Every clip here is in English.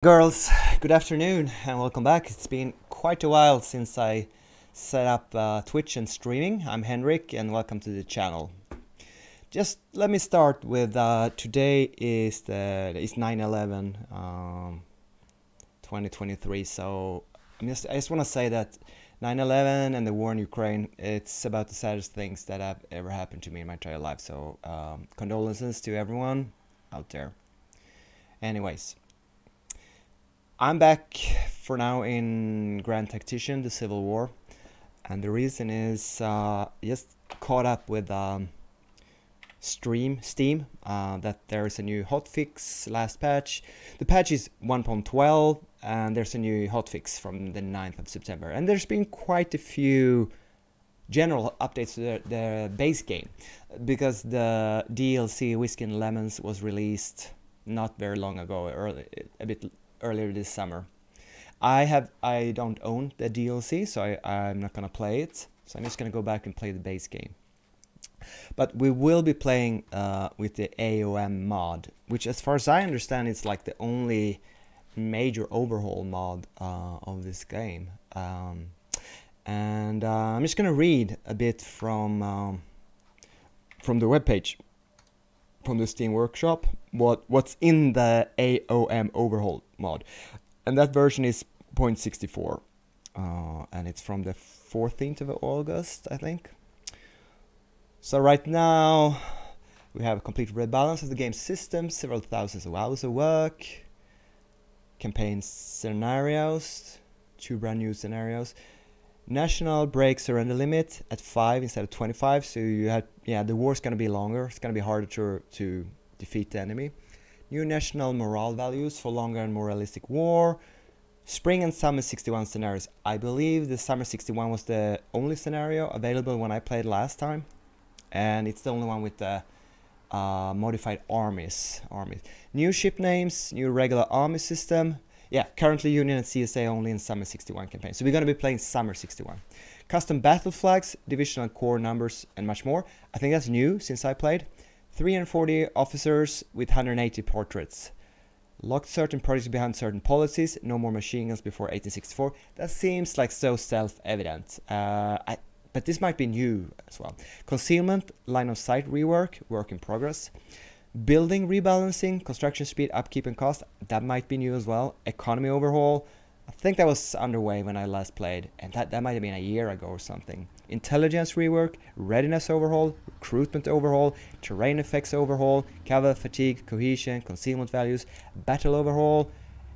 Girls, good afternoon and welcome back. It's been quite a while since I set up Twitch and streaming. I'm Henrik and welcome to the channel. Just let me start with today is 9/11 2023. So I just want to say that 9/11 and the war in Ukraine, it's about the saddest things that have ever happened to me in my entire life. So condolences to everyone out there. Anyways, I'm back for now in Grand Tactician, the Civil War, and the reason is just caught up with Steam that there is a new hotfix last patch. The patch is 1.12 and there's a new hotfix from the 9th of September, and there's been quite a few general updates to the base game because the DLC Whiskey and Lemons was released not very long ago, a bit earlier this summer. I don't own the DLC, so I'm not gonna play it. So I'm just gonna go back and play the base game. But we will be playing with the A.O.M mod, which, as far as I understand, is like the only major overhaul mod of this game. And I'm just gonna read a bit from the webpage from the Steam Workshop what's in the A.O.M Overhaul mod, and that version is 0.64 and it's from the 14th of August, I think. So right now we have a complete rebalance of the game system, several thousands of hours of work, campaign scenarios, 2 brand new scenarios. National break surrender limit at 5 instead of 25, so you had, the war's gonna be longer, it's gonna be harder to defeat the enemy. New national morale values for longer and more realistic war. Spring and summer 61 scenarios. I believe the summer 61 was the only scenario available when I played last time, and it's the only one with the modified armies. New ship names, new regular army system. Yeah, currently Union and CSA only in Summer 61 campaign. So we're going to be playing Summer 61. Custom battle flags, divisional core numbers, and much more. I think that's new since I played. 340 officers with 180 portraits. Locked certain projects behind certain policies. No more machine guns before 1864. That seems like so self-evident. But this might be new as well. Concealment, line of sight rework, work in progress. Building rebalancing, construction speed, upkeep and cost, that might be new as well. Economy overhaul, I think that was underway when I last played, and that might have been a year ago or something. Intelligence rework, readiness overhaul, recruitment overhaul, terrain effects overhaul, cover, fatigue, cohesion, concealment values, battle overhaul,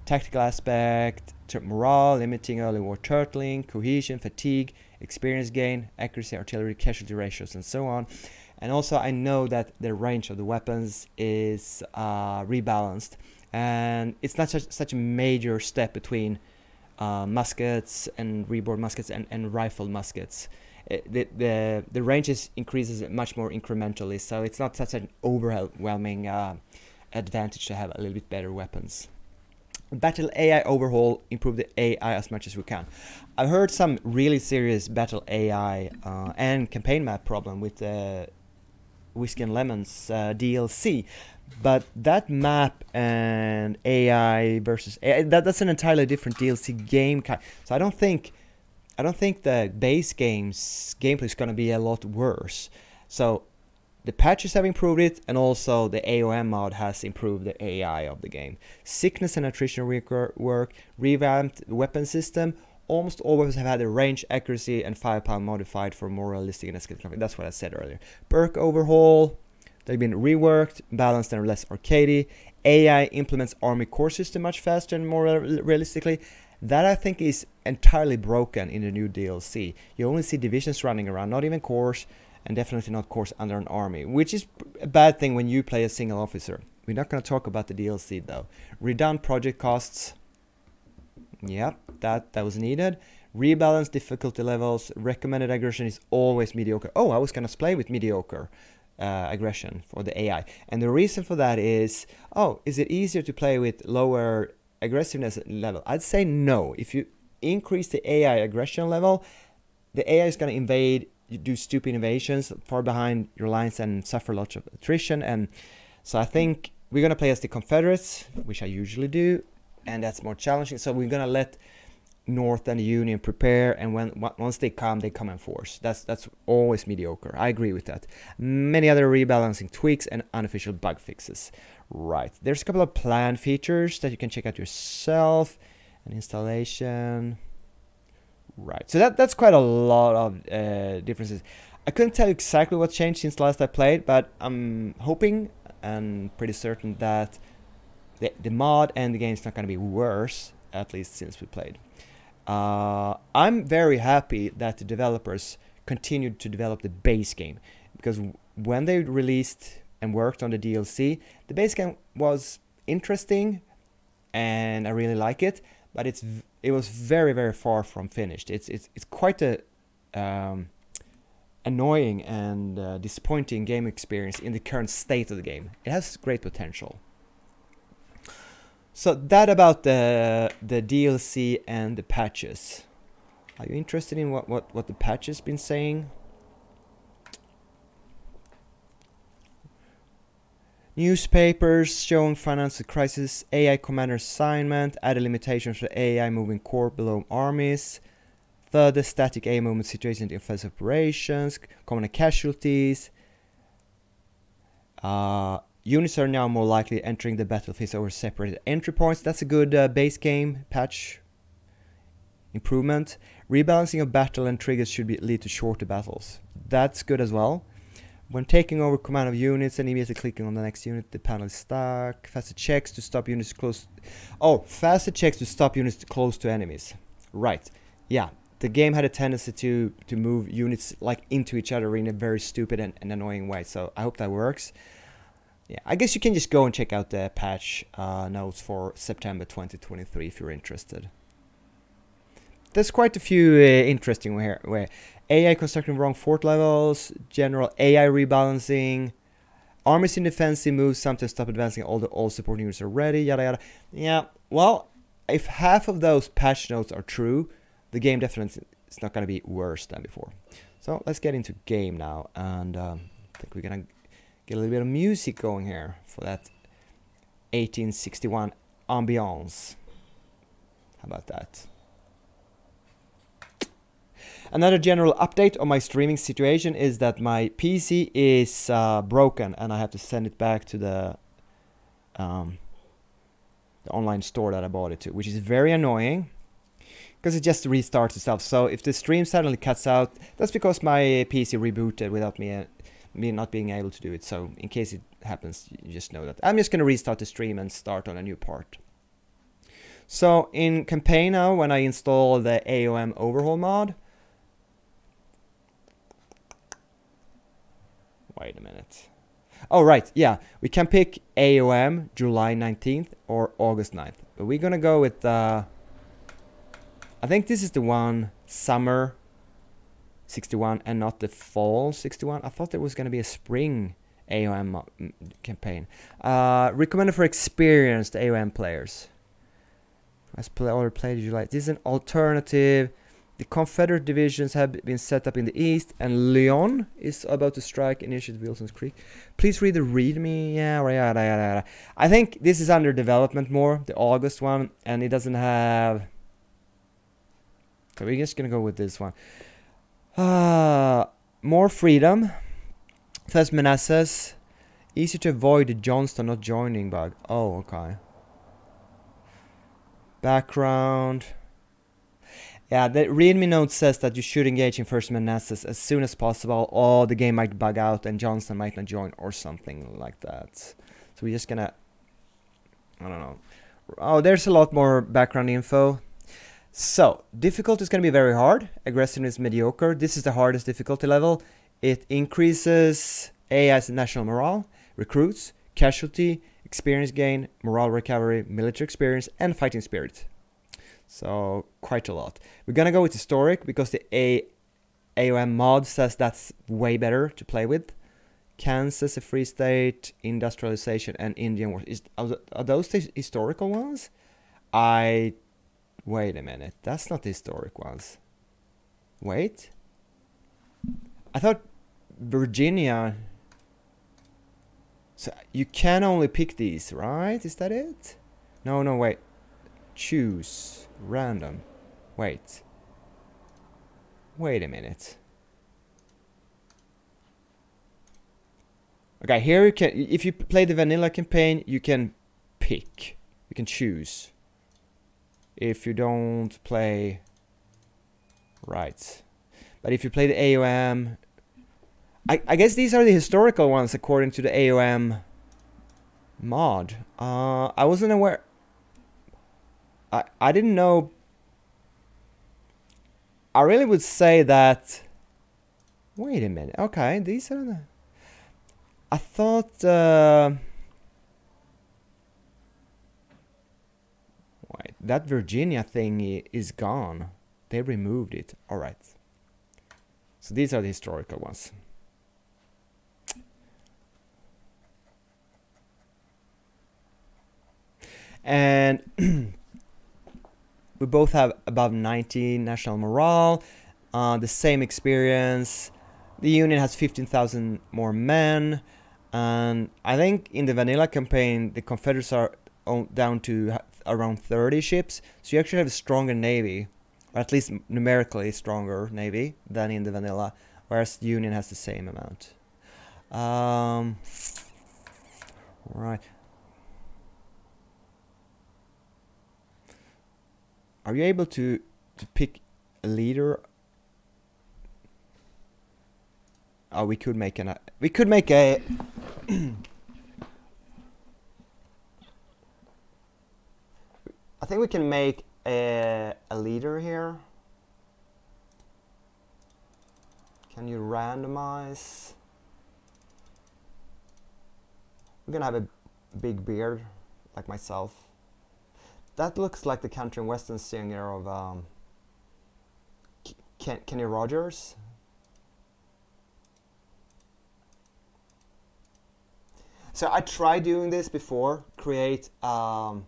tactical aspect, morale, limiting early war turtling, cohesion, fatigue, experience gain, accuracy, artillery, casualty ratios, and so on. And also I know that the range of the weapons is rebalanced, and it's not such a major step between muskets and reboard muskets and rifled muskets. The range increases much more incrementally, so it's not such an overwhelming advantage to have a little bit better weapons. Battle AI overhaul, improve the AI as much as we can. I've heard some really serious battle AI and campaign map problem with the Whiskey and Lemons DLC, but that map and AI versus AI, that's an entirely different DLC game. So I don't think the base game's gameplay is going to be a lot worse. So the patches have improved it, and also the A.O.M mod has improved the AI of the game. Sickness and attrition work, revamped weapon system. Almost all weapons have had the range, accuracy, and firepower modified for more realistic and escalated conflict. That's what I said earlier. Perk overhaul, they've been reworked, balanced, and less arcadey. AI implements army core system much faster and more realistically. That I think is entirely broken in the new DLC. You only see divisions running around, not even cores, and definitely not cores under an army, which is a bad thing when you play a single officer. We're not going to talk about the DLC though. Redone project costs. Yep, that was needed. Rebalance difficulty levels. Recommended aggression is always mediocre. Oh, I was going to play with mediocre aggression for the AI. And the reason for that is, is it easier to play with lower aggressiveness level? I'd say no. If you increase the AI aggression level, the AI is going to invade, do stupid invasions far behind your lines and suffer lots of attrition. And so I think we're going to play as the Confederates, which I usually do. and that's more challenging. So we're gonna let North and the Union prepare, and once they come in force. That's always mediocre. I agree with that. Many other rebalancing tweaks and unofficial bug fixes. Right, there's a couple of planned features that you can check out yourself. An installation. Right, so that's quite a lot of differences. I couldn't tell you exactly what changed since last I played, but I'm hoping and pretty certain that the mod and the game is not going to be worse, at least since we played. I'm very happy that the developers continued to develop the base game, because when they released and worked on the DLC, the base game was interesting and I really like it, but it was very, very far from finished. It's quite a annoying and disappointing game experience in the current state of the game. It has great potential. So that about the DLC and the patches. Are you interested in what the patch has been saying? Newspapers showing financial crisis, AI commander assignment, added limitations for AI moving core below armies, further static AI movement situation in offensive operations, common casualties. Units are now more likely entering the battlefield over separated entry points. That's a good base game patch improvement. Rebalancing of battle and triggers should lead to shorter battles. That's good as well. When taking over command of units and immediately clicking on the next unit, the panel is stuck. Faster checks to stop units close. Oh, faster checks to stop units close to enemies. Right. Yeah. The game had a tendency to move units like into each other in a very stupid and annoying way. So I hope that works. Yeah, I guess you can just go and check out the patch notes for September 2023 if you're interested. There's quite a few interesting where AI constructing wrong fort levels, general AI rebalancing, armies in defensive moves sometimes stop advancing all support units are ready, yada yada. Yeah, well, if half of those patch notes are true, the game definitely is not going to be worse than before. So let's get into game now, and I think we're going to get a little bit of music going here for that 1861 ambiance. How about that? Another general update on my streaming situation is that my PC is broken and I have to send it back to the online store that I bought it to, which is very annoying because it just restarts itself. So if the stream suddenly cuts out, that's because my PC rebooted without me not being able to do it. So in case it happens, you just know that. I'm just going to restart the stream and start on a new part. So in campaign now, when I install the A.O.M Overhaul mod, wait a minute. Oh, right. Yeah, we can pick A.O.M July 19th or August 9th. But we're going to go with, I think this is the one, summer 61 and not the fall 61. I thought there was going to be a spring A.O.M campaign. Recommended for experienced A.O.M players. As already played July. This is an alternative. The Confederate divisions have been set up in the east, and Lyon is about to strike initiative Wilson's Creek. Please read the README. Yeah. I think this is under development more, the August one, and it doesn't have. So we're just gonna go with this one. More freedom. First Manassas. Easier to avoid the Johnston not joining bug. Oh, okay. Background. Yeah, the README note says that you should engage in First Manassas as soon as possible, or the game might bug out and Johnston might not join or something like that. So we're just gonna, I don't know. Oh, there's a lot more background info. So, difficulty is gonna be very hard. Aggressiveness mediocre. This is the hardest difficulty level. It increases AI's national morale, recruits, casualty, experience gain, morale recovery, military experience, and fighting spirit. So quite a lot. We're gonna go with historic because the A.O.M mod says that's way better to play with. Kansas, a free state, industrialization, and Indian wars. Are those the historical ones? Wait a minute. That's not the historic ones. Wait. I thought Virginia. So you can only pick these, right? Is that it? No, wait. choose random. Wait a minute. Okay, here you can, if you play the vanilla campaign, you can pick, you can choose. If you don't play, right. But if you play the A.O.M, I guess these are the historical ones according to the A.O.M mod. I wasn't aware. I didn't know. I really would say that. Wait a minute. Okay, these are the. I thought. Wait, that Virginia thing is gone. They removed it. All right. So these are the historical ones. And we both have above 90 national morale, the same experience. The Union has 15,000 more men, and I think in the vanilla campaign the Confederates are down to around 30 ships, so you actually have a stronger navy, or at least numerically stronger navy than in the vanilla, whereas the Union has the same amount. Right. Are you able to pick a leader? Oh, we could make a. I think we can make a leader here. Can you randomize? We're gonna have a big beard, like myself. That looks like the country and western singer of Kenny Rogers. So I tried doing this before. Create your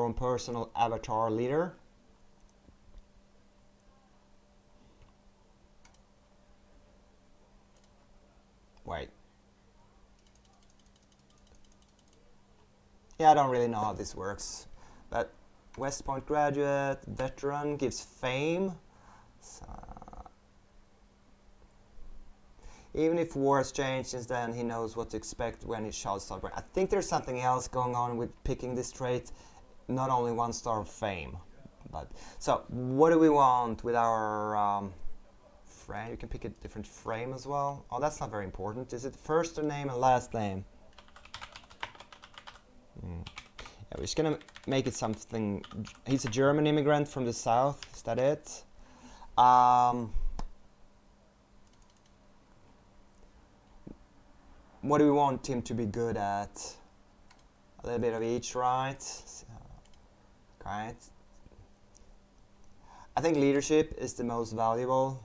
own personal avatar leader. Wait. Yeah, I don't really know how this works. But West Point graduate, veteran, gives fame. So, even if war has changed since then, he knows what to expect when he shall celebrate. I think there's something else going on with picking this trait, not only 1 star of fame. But so, what do we want with our frame? You can pick a different frame as well. Oh, that's not very important. Is it first name and last name? Yeah, we're just gonna make it something. He's a German immigrant from the south. Is that it? What do we want him to be good at? A little bit of each, right? So, right. I think leadership is the most valuable.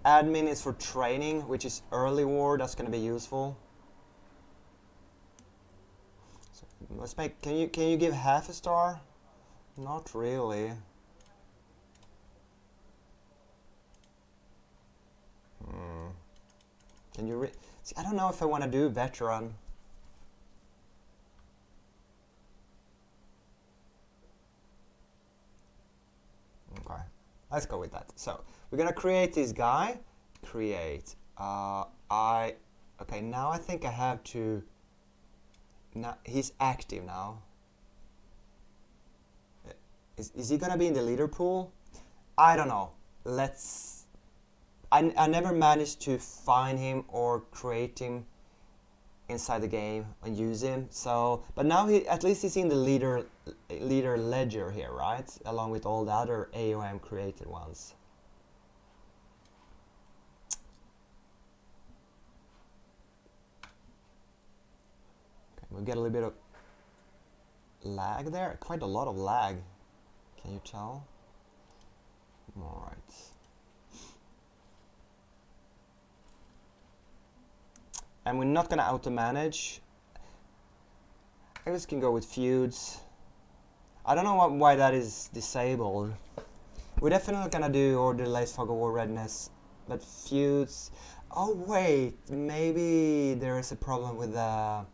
Admin is for training, which is early war. That's going to be useful. So let's make. Can you give half a star? Not really. Can you? See, I don't know if I want to do veteran. Okay, let's go with that. So we're gonna create this guy. Create. Okay, now I think I have to. Now he's active now. Is he gonna be in the leader pool? I don't know. Let's. I never managed to find him or create him inside the game and use him. So, but now at least he's in the leader ledger here, right? Along with all the other A.O.M created ones. Okay, we'll get a little bit of lag there. Quite a lot of lag. Can you tell? All right. And we're not going to auto-manage. I guess we can go with feuds. I don't know why that is disabled. We're definitely going to do order delays, fog of war readiness. But feuds... Oh wait, maybe there is a problem with the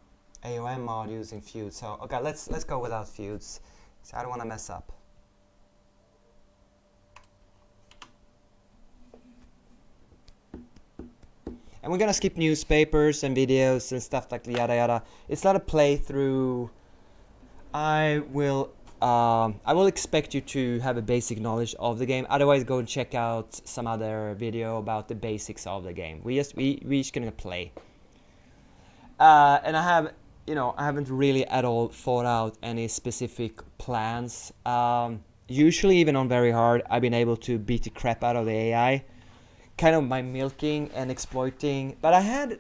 A.O.M mod using feuds. So okay, let's go without feuds. So I don't want to mess up. And we're gonna skip newspapers and videos and stuff like yada yada. It's not a playthrough. I will expect you to have a basic knowledge of the game. Otherwise, go and check out some other video about the basics of the game. We just gonna play. And I haven't really at all thought out any specific plans. Usually, even on very hard, I've been able to beat the crap out of the AI. Kind of by milking and exploiting. But I had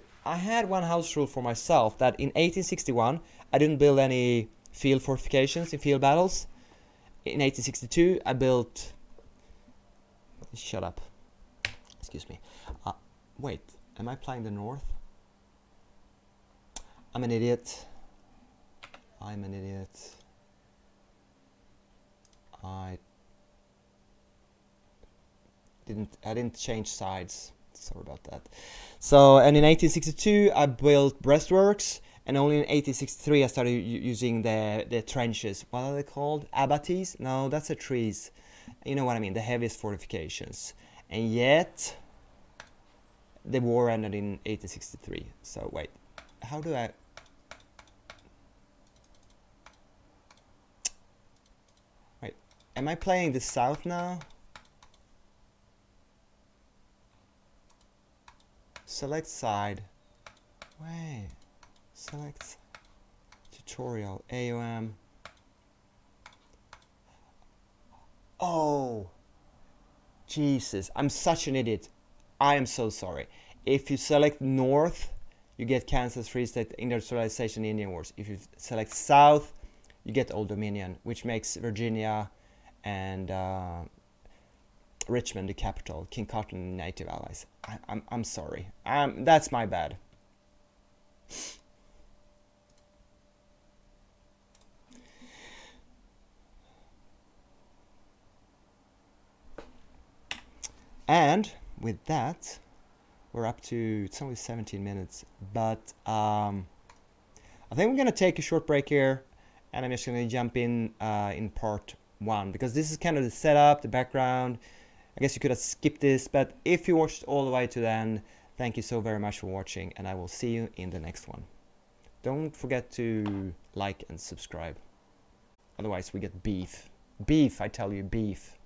one house rule for myself that in 1861 I didn't build any field fortifications in field battles. In 1862 I built. Shut up. Excuse me. Wait, am I playing the north? I'm an idiot. I didn't change sides. Sorry about that. So, and in 1862 I built breastworks, and only in 1863 I started using the trenches. What are they called? Abattis? No, that's the trees. You know what I mean, the heaviest fortifications. And yet the war ended in 1863. So wait, how do I... Wait, am I playing the south now? Select side. Wait. Select tutorial. A.O.M. Oh. Jesus. I'm such an idiot. I am so sorry. If you select north, you get Kansas Free State, Industrialization, Indian Wars. If you select south, you get Old Dominion, which makes Virginia and Richmond the capital, King Cotton native allies. I'm sorry. That's my bad. And with that, we're up to, it's only 17 minutes, but I think we're gonna take a short break here, and I'm just gonna jump in part 1, because this is kind of the setup, the background. I guess you could have skipped this, but if you watched all the way to the end, thank you so very much for watching, and I will see you in the next one. Don't forget to like and subscribe. Otherwise we get beef. Beef, I tell you, beef.